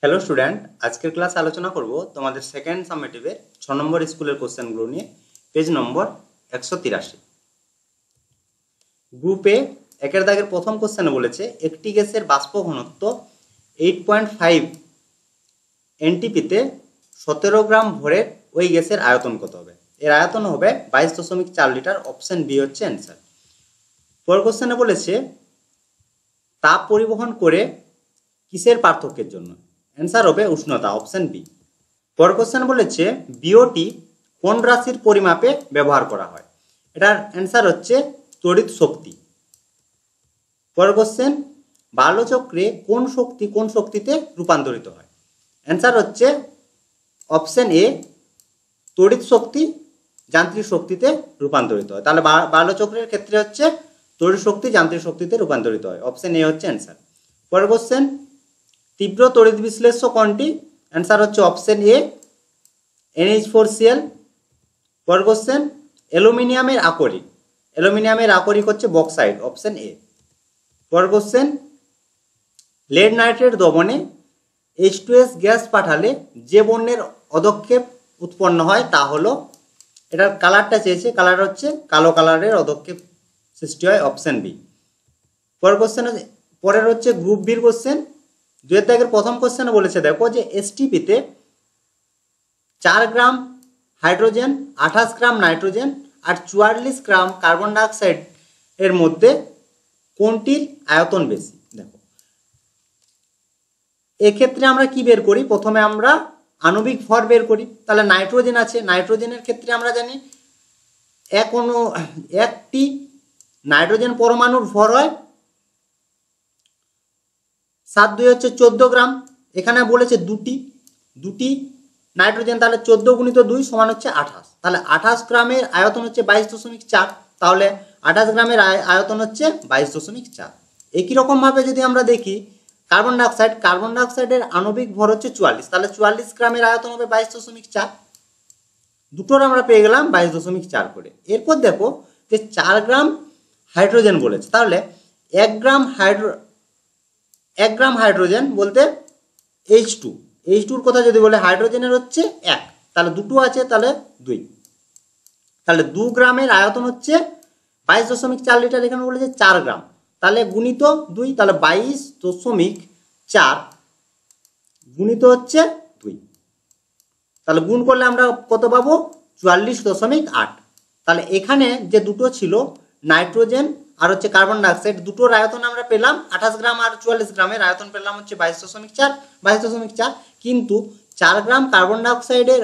Hello student, আজকের class আলোচনা করব তোমাদের সেকেন্ড সামেটিভের 6 নম্বর স্কুলের কোশ্চেনগুলো নিয়ে। পেজ নম্বর 183। গ্রুপে একের দাগের প্রথম কোশ্চেনে বলেছে একটি গ্যাসের বাষ্প ঘনত্ব 8.5 এনটিপিতে 17 গ্রাম ভরের ওই গ্যাসের আয়তন কত হবে? এর আয়তন হবে 22.4 লিটার। অপশন বি হচ্ছে অ্যান্সার। পরের কোশ্চেনে বলেছে তাপ পরিবহন করে কিসের পার্থক্যের জন্য? অ্যান্সার হবে উষ্ণতা। Option B. পরের কোশ্চেন বলেছে বিওটি কোন রাশির পরিমাপে ব্যবহার করা হয়? এটার অ্যান্সার হচ্ছে তড়িৎ শক্তি। পরের কোশ্চেন বাল্যচক্রে কোন শক্তি কোন শক্তিতে রূপান্তরিত হয়? অ্যান্সার হচ্ছে অপশন এ তড়িৎ শক্তি যান্ত্রিক শক্তিতে রূপান্তরিত হয়। তাহলে বাল্যচক্রের ক্ষেত্রে হচ্ছে তড়িৎ শক্তি যান্ত্রিক শক্তিতে রূপান্তরিত হয়। অপশন এ হচ্ছে অ্যান্সার। পরের কোশ্চেন তীব্র তড়িৎ বিশ্লেষ্য কোনটি? অ্যান্সার হচ্ছে অপশন এ NH4Cl। পরের কোশ্চেন অ্যালুমিনিয়ামের আকরিক। অ্যালুমিনিয়ামের আকরিক হচ্ছে বক্সাইড। Option A. পরের কোশ্চেন লেড নাইট্রেট দমনে H2S গ্যাস পাঠালে যে বর্ণের অধক্ষেপ উৎপন্ন হয় তা হলো, এটার কালারটা চেয়েছে, কালার হচ্ছে কালো কালারের অধক্ষেপ সৃষ্টি হয়। Option B. পরের কোশ্চেন পরের হচ্ছে গ্রুপ বির কোশ্চেন। 2 দাগের প্রথম কোশ্চেনে বলেছে দেখো যে এসটিপিতে 4 গ্রাম হাইড্রোজেন, 28 গ্রাম নাইট্রোজেন আর 44 গ্রাম কার্বন ডাইঅক্সাইড এর মধ্যে কোনটির আয়তন বেশি? দেখো এক্ষেত্রে আমরা কি বের করি? প্রথমে আমরা আণবিক ভর বের করি। তাহলে নাইট্রোজেন আছে, নাইট্রোজেনের ক্ষেত্রে আমরা জানি একটি নাইট্রোজেন পরমাণুর ভর হয় 7 2 হচ্ছে 14 গ্রাম। এখানে বলেছে দুটি নাইট্রোজেন, তাহলে 14 গুণিত 2 সমান হচ্ছে 28। তাহলে 28 গ্রামের আয়তন হচ্ছে 22.4। তাহলে 28 গ্রামের আয়তন হচ্ছে 22.4। একই রকম ভাবে যদি আমরা দেখি কার্বন ডাইঅক্সাইডের আণবিক ভর হচ্ছে 44। তাহলে 44 গ্রামের আয়তন হবে 22.4। দুটোর আমরা পেয়ে গেলাম 22.4 করে। এরপর দেখো যে 4 গ্রাম হাইড্রোজেন বলেছে, তাহলে 1 গ্রাম হাইড্রোজেন বলতে H2 কথা যদি বলে হাইড্রোজেনের হচ্ছে 1, তাহলে দুটো আছে তাহলে 2। তাহলে 2 গ্রামের আয়তন হচ্ছে 22.4 লিটার। এখানে বলেছে 4 গ্রাম, তাহলে গুণিত 2, তাহলে 22.4 গুণিত হচ্ছে 2। তাহলে গুণ করলে আমরা কত পাবো? 44.8। তাহলে এখানে যে দুটো ছিল নাইট্রোজেন আর হচ্ছে কার্বন ডাইঅক্সাইড, দুটোর আয়তন আমরা পেলাম 28 গ্রাম আর 44 গ্রামের আয়তন পেলাম হচ্ছে 22.4। কিন্তু 4 গ্রাম কার্বন ডাইঅক্সাইডের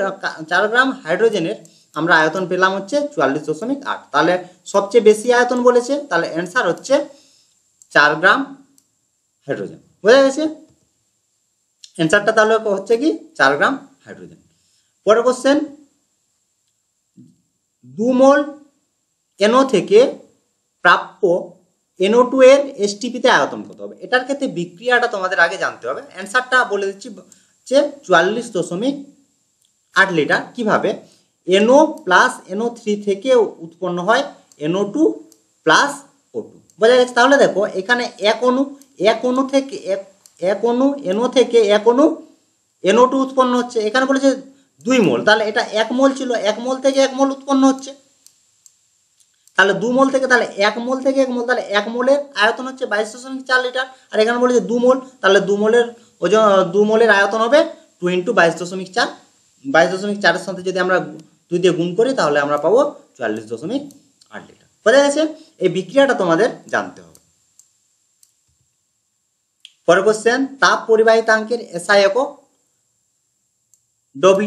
4 গ্রাম হাইড্রোজেনের আমরা আয়তন পেলাম হচ্ছে 44.8। তাহলে সবচেয়ে বেশি আয়তন বলেছে, তাহলে অ্যান্সার হচ্ছে 4 গ্রাম হাইড্রোজেন। বোঝা গেছে? অ্যান্সারটা তাহলে হচ্ছে কি 4 গ্রাম হাইড্রোজেন। পরের কোশ্চেন 2 মোল NO থেকে প্রাপ্য NO2 এর এসটিপিতে আয়তন কত হবে? এটার ক্ষেত্রে বিক্রিয়াটা তোমাদের আগে জানতে হবে। অ্যান্সারটা বলে দিচ্ছি যে 44.8 লিটার। কিভাবে? NO প্লাস NO3 থেকে উৎপন্ন হয় NO2 প্লাস O2। বোঝা গেছে? তাহলে দেখো এখানে এক অণু থেকে NO থেকে এক অণু NO2 উৎপন্ন হচ্ছে। এখানে বলেছে 2 মোল, তাহলে এটা 1 মোল ছিল, 1 মোল থেকে 1 মোল উৎপন্ন হচ্ছে। তাহলে 2 মোল থেকে, তাহলে 1 মোল থেকে 1 মোল, তাহলে 1 মোলের আয়তন হচ্ছে 22.4 লিটার। আর এখানে বলেছে 2 মোল, তাহলে 2 মোলের ওজন 2 মোলের আয়তন হবে 2 × 22.4। 22.4 এর সাথে যদি আমরা 2 দিয়ে গুণ করি তাহলে আমরা পাবো 44.8 লিটার। বোঝা গেছে? এই বিক্রিয়াটা তোমাদের জানতে হবে। পরের কোশ্চেন তাপ পরিবাহিতাঙ্কের SI একক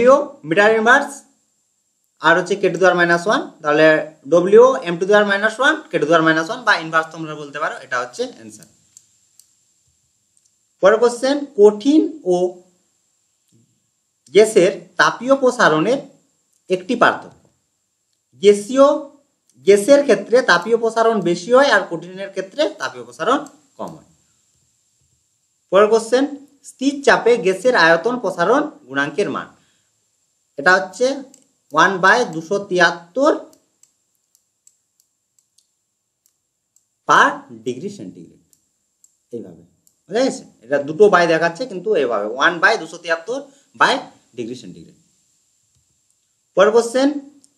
W মিটার ইনভার্স আর হচ্ছে K⁻⁻1। তাহলে W m⁻⁻1 K⁻⁻1 বা ইনভার্স তোমরা বলতে পারো, এটা হচ্ছে অ্যান্সার। পরের কোশ্চেন কঠিন ও গ্যাসের তাপীয় প্রসারণের একটি পার্থক্য। গ্যাসের ক্ষেত্রে তাপীয় প্রসারণ বেশি হয় আর কঠিনের ক্ষেত্রে তাপীয় প্রসারণ কম হয়। পরের কোশ্চেন স্থির চাপে গ্যাসের আয়তন প্রসারণ গুণাঙ্কের মান। এটা হচ্ছে 1/273 পার ডিগ্রি সেন্টিগ্রেড। এইভাবে বোঝা গেছে? এটা দুটো বাই দেখাচ্ছে কিন্তু এভাবে 1/273/ডিগ্রি সেন্টিগ্রেড। পরের কোশ্চেন,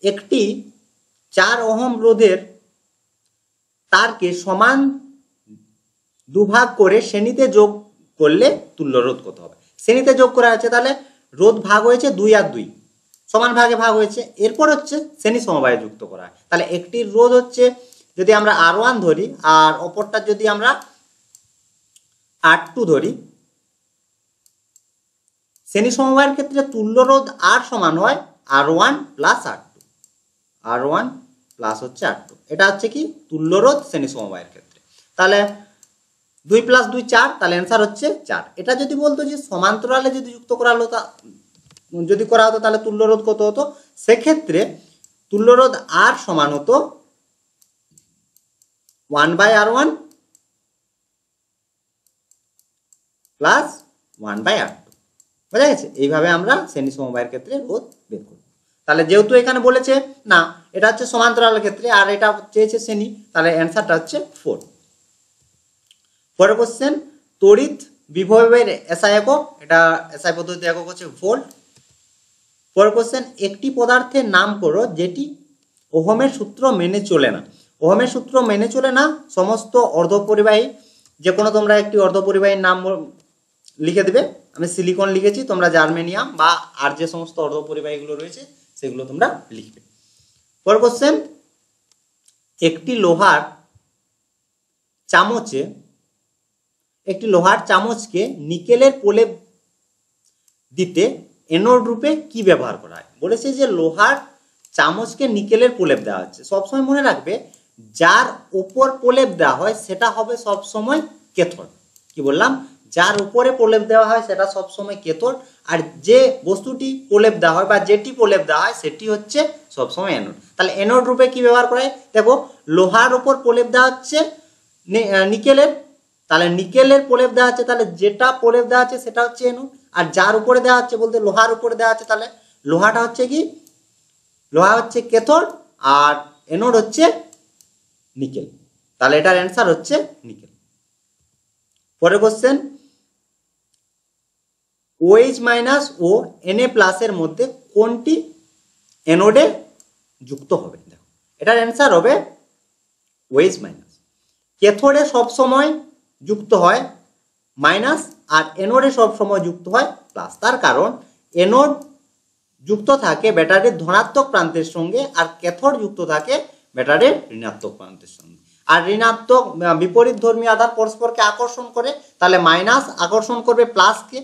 একটি 4 ওহম রোধের তারকে সমান দুভাগ করে শ্রেণীতে যোগ করলে তুল্য রোধ কত হবে? শ্রেণীতে যোগ করা আছে, তাহলে রোধ ভাগ হয়েছে 2 আর 2 সমান ভাগে ভাগ হয়েছে, এরপর হচ্ছে শ্রেণী সমবায়ে যুক্ত করা হয়। তাহলে একটির রোধ হচ্ছে যদি আমরা R1 ধরি আর অপরটা যদি আমরা R2 ধরি, শ্রেণী সমবায়ের ক্ষেত্রে তুল্য রোধ R সমান হয় R1 plus R2, R1 plus হচ্ছে R2। এটা হচ্ছে কি তুল্য রোধ শ্রেণী সমবায়ের ক্ষেত্রে। তাহলে 2 + 2 4, তাহলে অ্যান্সার হচ্ছে 4। এটা যদি বলতো যে সমান্তরালে যদি যুক্ত করা হলো যদি করা হতো তাহলে তুল্য রোধ কত হতো, সেক্ষেত্রে তুল্য রোধ R সমান হতো 1/R1 প্লাস 1/R2। বোঝা গেছে? এইভাবে আমরা শ্রেণী সমবায়ের ক্ষেত্রে রোধ বের করব। তাহলে যেহেতু এখানে বলেছে না এটা হচ্ছে সমান্তরালের ক্ষেত্রে আর এটা চেয়েছে শ্রেণী, তাহলে অ্যান্সারটা হচ্ছে 4। পরের কোশ্চেন, তড়িৎ বিভবের এসআই একক, এটা এসআই পদ্ধতিতে একক হচ্ছে ভোল্ট। পরের কোশ্চেন, একটি পদার্থের নাম করো যেটি ওহমের সূত্র মেনে চলে না। ওহমের সূত্র মেনে চলে না সমস্ত অর্ধপরিবাহী, যে কোনো তোমরা একটি অর্ধপরিবাহীর নাম লিখে দেবে। আমি সিলিকন লিখেছি, তোমরা জার্মেনিয়াম বা আর যে সমস্ত অর্ধপরিবাহীগুলো রয়েছে সেগুলো তোমরা লিখবে। পরের কোশ্চেন, একটি লোহার চামচকে নিকেলের প্রলেপ দিতে এনোড রূপে কি ব্যবহার করা হয়? বলেছে যে লোহার চামচকে নিকেলের প্রলেপ দেওয়া হচ্ছে। সবসময় মনে রাখবে যার উপর প্রলেপ দেওয়া হয় সেটা হবে সবসময় ক্যাথোড। কি বললাম? যার উপরে প্রলেপ দেওয়া হয় সেটা সবসময় ক্যাথোড, আর যে বস্তুটি প্রলেপ দেওয়া হয় বা যেটি প্রলেপ দেওয়া হয় সেটি হচ্ছে সবসময় অ্যানোড। তাহলে অ্যানোড রূপে কি ব্যবহার করা হয়? দেখো, লোহার উপর প্রলেপ দেওয়া হচ্ছে নিকেলের, তাহলে নিকেলের প্রলেপ দেওয়া হচ্ছে, তাহলে যেটা প্রলেপ দেওয়া আছে সেটা হচ্ছে অ্যানোড। আর যার উপরে দেওয়া হচ্ছে বলতে লোহার উপরে দেওয়া আছে, তাহলে লোহাটা হচ্ছে কি, লোহা হচ্ছে ক্যাথোড আর অ্যানোড হচ্ছে নিকেল। তাহলে এটার অ্যান্সার হচ্ছে নিকেল। পরের কোশ্চেন, OH মাইনাস ও Na প্লাস এর মধ্যে কোনটি অ্যানোডে যুক্ত হবে? দেখো, এটার অ্যান্সার হবে OH মাইনাস। ক্যাথোডে সবসময় যুক্ত হয় মাইনাস আর অ্যানোডে সবসময় যুক্ত হয় প্লাস। তার কারণ অ্যানোড যুক্ত থাকে ব্যাটারির ধনাত্মক প্রান্তের সঙ্গে আর ক্যাথোড যুক্ত থাকে ব্যাটারির ঋণাত্মক প্রান্তের সঙ্গে। আর ঋণাত্মক বিপরীত ধর্মী আধান পরস্পরকে আকর্ষণ করে, তাহলে মাইনাস আকর্ষণ করবে প্লাসকে,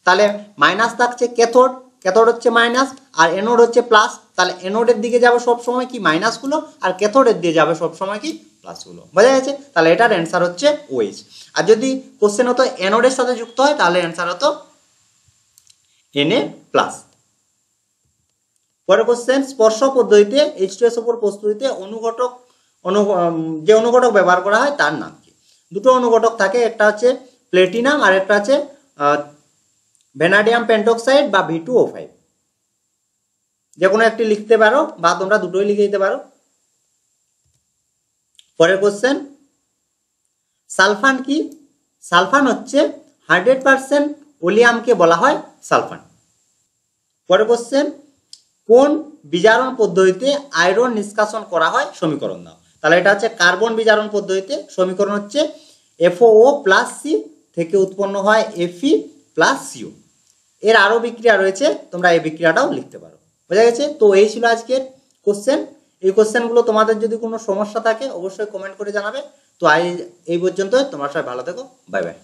তাহলে মাইনাস থাকছে ক্যাথোড, ক্যাথোড হচ্ছে মাইনাস আর অ্যানোড হচ্ছে প্লাস, তাহলে অ্যানোডের দিকে যাবে সবসময় কি মাইনাসগুলো আর ক্যাথোডের দিয়ে যাবে সবসময় কি প্লাসগুলো। বোঝা গেছে? তাহলে এটার অ্যান্সার হচ্ছে OH। আর যদি কোশ্চেন হতো অ্যানোডের সাথে যুক্ত হয় তাহলে অ্যান্সার হতো Na প্লাস। পরের কোশ্চেন, স্পর্শ পদ্ধতিতে H2SO4 প্রস্তুতিতে যে অনুঘটক ব্যবহার করা হয় তার নাম কি? দুটো অনুঘটক থাকে, একটা হচ্ছে প্লেটিনাম আর একটা হচ্ছে ভ্যানাডিয়াম পেন্টক্সাইড বা V2O5। যে কোনো একটি লিখতে পারো বা তোমরা দুটোই লিখে দিতে পারো। পরের কোশ্চেন, সালফান কি? সালফান হচ্ছে 100% ওলিয়ামকে বলা হয় সালফান। পরের কোশ্চেন, কোন বিজারণ পদ্ধতিতে আয়রন নিষ্কাশন করা হয়? সমীকরণ দাও। তাহলে এটা হচ্ছে কার্বন বিজারণ পদ্ধতিতে। সমীকরণ হচ্ছে FOO প্লাস সি থেকে উৎপন্ন হয় Fe প্লাস CO। এর আরও বিক্রিয়া রয়েছে, তোমরা এই বিক্রিয়াটাও লিখতে পারো। বোঝা গেছে? তো এই ছিল আজকের কোশ্চেন। এই কোশ্চেনগুলো তোমাদের যদি কোনো সমস্যা থাকে অবশ্যই কমেন্ট করে জানাবে। তো এই পর্যন্ত, তোমরা সবাই ভালো থেকো, বাই বাই।